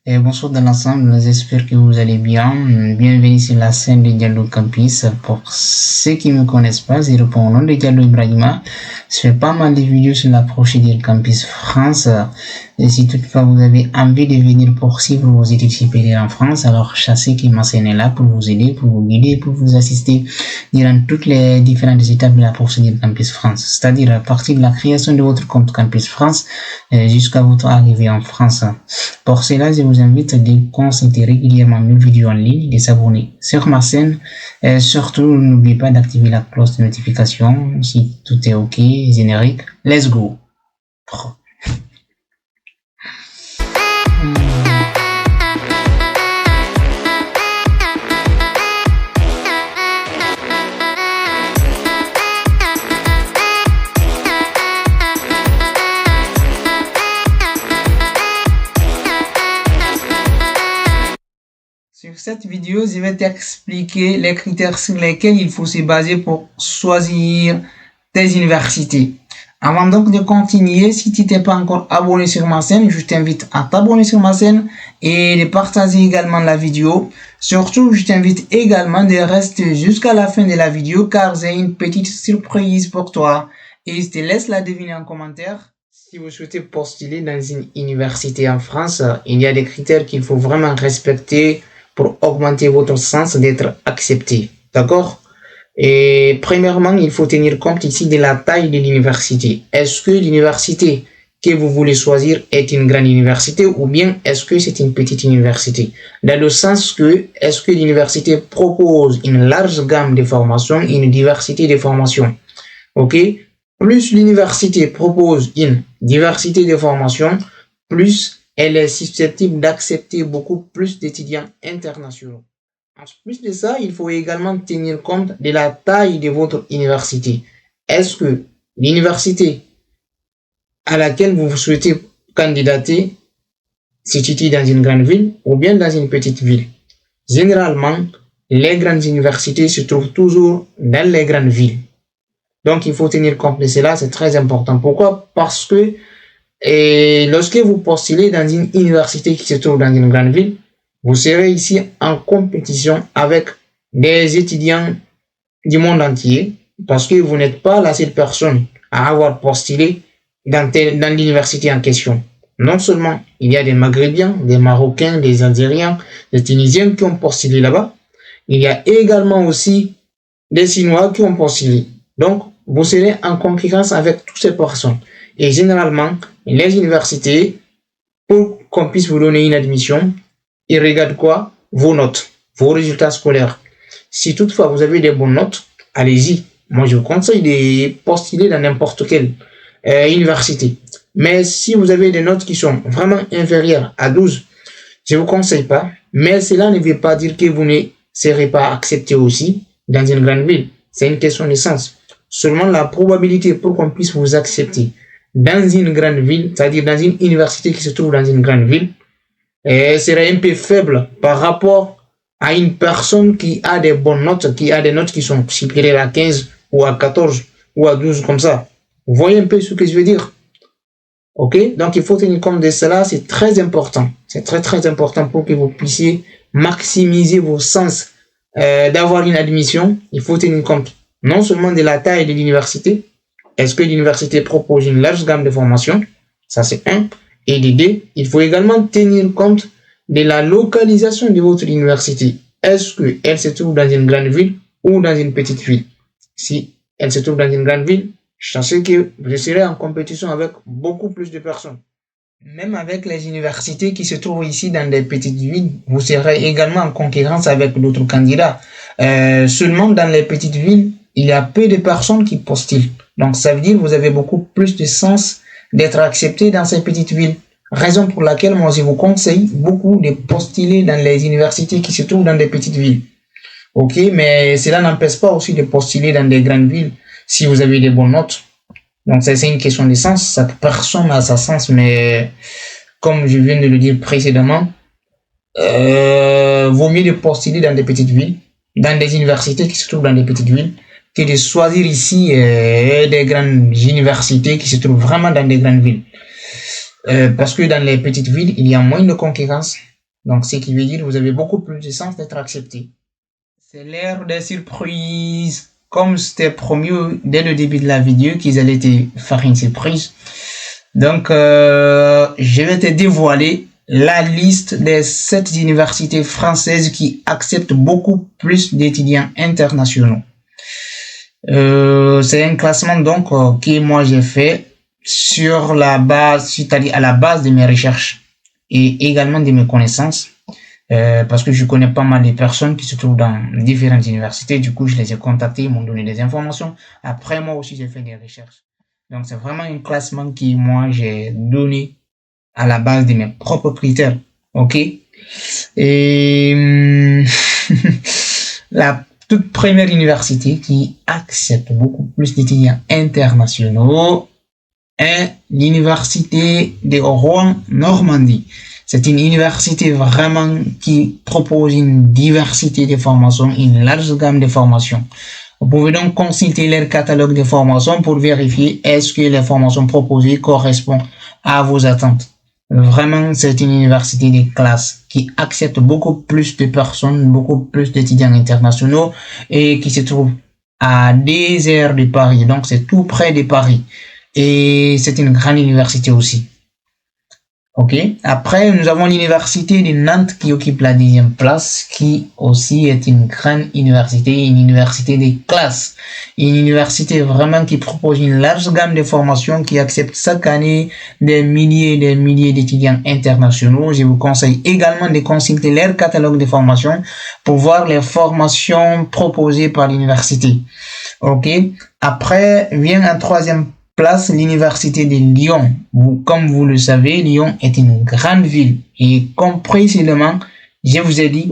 Et bonsoir dans l'ensemble, j'espère que vous allez bien. Bienvenue sur la scène de Diallo Campus. Pour ceux qui ne me connaissent pas, je réponds au nom de Diallo Ibrahima. Je fais pas mal de vidéos sur la procédure Campus France. Et si toutefois vous avez envie de venir poursuivre vos études supérieures en France, alors sachez que ma scène est là pour vous aider, pour vous guider, pour vous assister durant toutes les différentes étapes de la procédure Campus France. C'est-à-dire à partir de la création de votre compte Campus France jusqu'à votre arrivée en France. Pour cela, je vous invite à consulter régulièrement mes vidéos en ligne, de s'abonner sur ma chaîne. Et surtout, n'oubliez pas d'activer la cloche de notification si tout est OK, générique. Let's go! Sur cette vidéo, je vais t'expliquer les critères sur lesquels il faut se baser pour choisir tes universités. Avant donc de continuer, si tu n'es pas encore abonné sur ma chaîne, je t'invite à t'abonner sur ma chaîne et de partager également la vidéo. Surtout, je t'invite également de rester jusqu'à la fin de la vidéo car j'ai une petite surprise pour toi. Et je te laisse la deviner en commentaire. Si vous souhaitez postuler dans une université en France, il y a des critères qu'il faut vraiment respecter pour augmenter votre chance d'être accepté. D'accord? Et premièrement, il faut tenir compte ici de la taille de l'université. Est-ce que l'université que vous voulez choisir est une grande université ou bien est-ce que c'est une petite université? Dans le sens que, est-ce que l'université propose une large gamme de formations, une diversité de formations? Ok? Plus l'université propose une diversité de formations, plus elle est susceptible d'accepter beaucoup plus d'étudiants internationaux. En plus de ça, il faut également tenir compte de la taille de votre université. Est-ce que l'université à laquelle vous souhaitez candidater se situe dans une grande ville ou bien dans une petite ville? Généralement, les grandes universités se trouvent toujours dans les grandes villes. Donc, il faut tenir compte de cela, c'est très important. Pourquoi? Parce que lorsque vous postulez dans une université qui se trouve dans une grande ville, vous serez ici en compétition avec des étudiants du monde entier parce que vous n'êtes pas la seule personne à avoir postulé dans l'université en question. Non seulement il y a des Maghrébins, des Marocains, des Algériens, des Tunisiens qui ont postulé là-bas, il y a également aussi des Chinois qui ont postulé. Donc, vous serez en concurrence avec toutes ces personnes. Et généralement, les universités, pour qu'on puisse vous donner une admission, ils regardent quoi? Vos notes, vos résultats scolaires. Si toutefois vous avez des bonnes notes, allez-y. Moi, je vous conseille de postuler dans n'importe quelle université. Mais si vous avez des notes qui sont vraiment inférieures à 12, je ne vous conseille pas. Mais cela ne veut pas dire que vous ne serez pas accepté aussi dans une grande ville. C'est une question de sens. Seulement la probabilité pour qu'on puisse vous accepter dans une grande ville, c'est-à-dire dans une université qui se trouve dans une grande ville, serait un peu faible par rapport à une personne qui a des bonnes notes, qui a des notes qui sont supérieures à 15 ou à 14 ou à 12 comme ça. Vous voyez un peu ce que je veux dire? Ok? Donc il faut tenir compte de cela, c'est très important. C'est très très important pour que vous puissiez maximiser vos chances d'avoir une admission. Il faut tenir compte non seulement de la taille de l'université. Est-ce que l'université propose une large gamme de formations? Ça, c'est un. Et de deux, il faut également tenir compte de la localisation de votre université. Est-ce qu'elle se trouve dans une grande ville ou dans une petite ville? Si elle se trouve dans une grande ville, sachez que vous serez en compétition avec beaucoup plus de personnes. Même avec les universités qui se trouvent ici dans des petites villes, vous serez également en concurrence avec d'autres candidats. Seulement dans les petites villes, il y a peu de personnes qui postulent. Donc, ça veut dire que vous avez beaucoup plus de chances d'être accepté dans ces petites villes. Raison pour laquelle moi, je vous conseille beaucoup de postuler dans les universités qui se trouvent dans des petites villes. Ok, mais cela n'empêche pas aussi de postuler dans des grandes villes si vous avez des bonnes notes. Donc, c'est une question de sens. Chaque personne a sa sens, mais comme je viens de le dire précédemment, vaut mieux de postuler dans des petites villes, dans des universités qui se trouvent dans des petites villes, que de choisir ici des grandes universités qui se trouvent vraiment dans des grandes villes. Parce que dans les petites villes, il y a moins de concurrence. Donc, ce qui veut dire que vous avez beaucoup plus de chances d'être accepté. C'est l'ère des surprises. Comme c'était promis dès le début de la vidéo qu'ils allaient te faire une surprise. Donc, je vais te dévoiler la liste des 7 universités françaises qui acceptent beaucoup plus d'étudiants internationaux. C'est un classement donc que moi j'ai fait sur la base, c'est-à-dire à la base de mes recherches et également de mes connaissances. Parce que je connais pas mal de personnes qui se trouvent dans différentes universités. Du coup, je les ai contactés, ils m'ont donné des informations. Après, moi aussi, j'ai fait des recherches. Donc, c'est vraiment un classement qui, moi, j'ai donné à la base de mes propres critères. OK? Et la toute première université qui accepte beaucoup plus d'étudiants internationaux est l'université de Rouen-Normandie. C'est une université vraiment qui propose une diversité de formations, une large gamme de formations. Vous pouvez donc consulter leur catalogue de formations pour vérifier est-ce que les formations proposées correspondent à vos attentes. Vraiment, c'est une université de classe qui accepte beaucoup plus de personnes, beaucoup plus d'étudiants internationaux et qui se trouve à 2 heures de Paris. Donc, c'est tout près de Paris. Et c'est une grande université aussi. OK. Après, nous avons l'université de Nantes qui occupe la 10e place, qui aussi est une grande université, une université de classe. Une université vraiment qui propose une large gamme de formations, qui accepte chaque année des milliers et des milliers d'étudiants internationaux. Je vous conseille également de consulter leur catalogue de formations pour voir les formations proposées par l'université. OK. Après, vient un troisième place l'université de Lyon. Comme vous le savez, Lyon est une grande ville. Et comme précisément, je vous ai dit,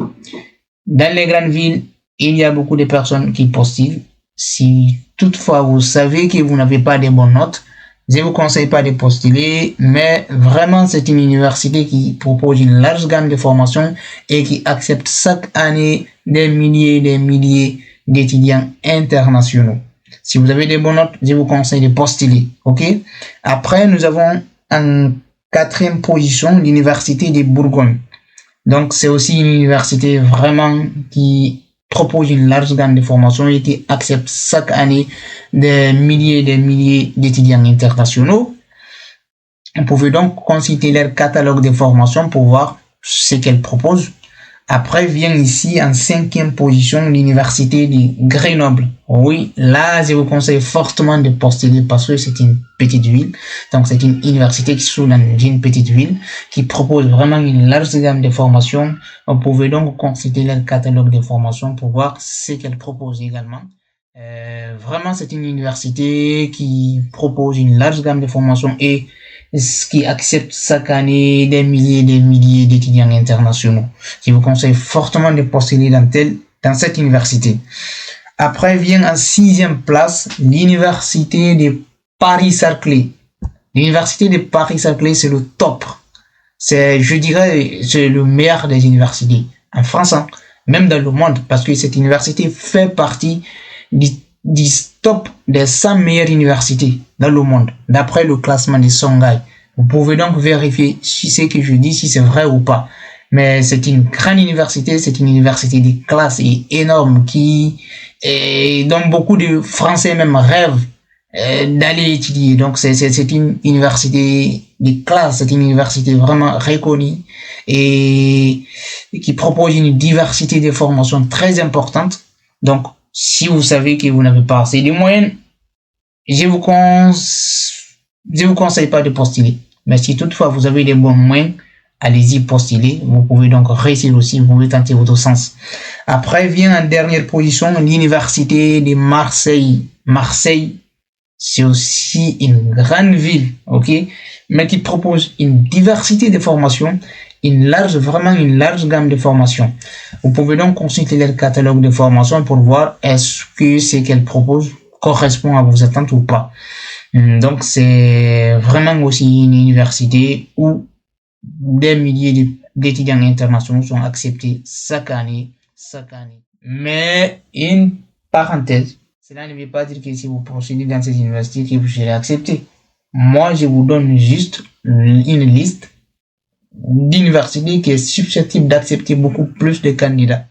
dans les grandes villes, il y a beaucoup de personnes qui postulent. Si toutefois vous savez que vous n'avez pas de bonnes notes, je ne vous conseille pas de postuler, mais vraiment c'est une université qui propose une large gamme de formations et qui accepte chaque année des milliers et des milliers d'étudiants internationaux. Si vous avez des bonnes notes, je vous conseille de postuler. OK? Après, nous avons en 4e position l'université de Bourgogne. Donc, c'est aussi une université vraiment qui propose une large gamme de formations et qui accepte chaque année des milliers et des milliers d'étudiants internationaux. Vous pouvez donc consulter leur catalogue de formations pour voir ce qu'elles proposent. Après vient ici en 5e position l'université de Grenoble. Oui, là, je vous conseille fortement de postuler parce que c'est une petite ville. Donc, c'est une université qui se trouve dans une petite ville qui propose vraiment une large gamme de formations. Vous pouvez donc consulter leur catalogue de formations pour voir ce qu'elle propose également. Vraiment, c'est une université qui propose une large gamme de formations et qui accepte chaque année des milliers d'étudiants internationaux. Je vous conseille fortement de postuler dans cette université. Après vient en 6e place l'université de Paris-Saclay. L'université de Paris-Saclay, c'est le top. Je dirais, c'est le meilleur des universités en France, hein, même dans le monde, parce que cette université fait partie du top des 100 meilleures universités dans le monde, d'après le classement de Shanghai. Vous pouvez donc vérifier si ce que je dis, si c'est vrai ou pas. Mais c'est une grande université, c'est une université de classe et énorme dont beaucoup de Français même rêvent d'aller étudier. Donc c'est une université de classe, c'est une université vraiment reconnue et qui propose une diversité de formations très importante. Donc, si vous savez que vous n'avez pas assez de moyens, je vous conseille pas de postuler. Mais si toutefois vous avez des bons moyens, allez-y postuler. Vous pouvez donc réussir aussi, vous pouvez tenter votre sens. Après vient en dernière position l'université de Marseille. Marseille, c'est aussi une grande ville, OK? Mais qui propose une diversité de formations, vraiment une large gamme de formations. Vous pouvez donc consulter le catalogue de formations pour voir est-ce que ce qu'elle propose correspond à vos attentes ou pas. Donc, c'est vraiment aussi une université où des milliers d'étudiants internationaux sont acceptés chaque année. Mais, une parenthèse, cela ne veut pas dire que si vous procédez dans ces universités que vous serez accepté. Moi, je vous donne juste une liste d'université qui est susceptible d'accepter beaucoup plus de candidats.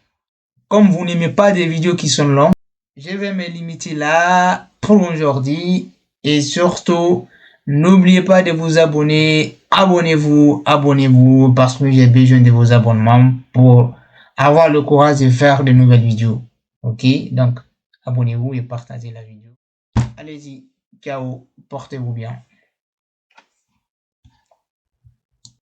Comme vous n'aimez pas des vidéos qui sont longues, je vais me limiter là pour aujourd'hui. Et surtout, n'oubliez pas de vous abonner. Abonnez-vous parce que j'ai besoin de vos abonnements pour avoir le courage de faire de nouvelles vidéos. Ok? Donc, abonnez-vous et partagez la vidéo. Allez-y. Ciao. Portez-vous bien.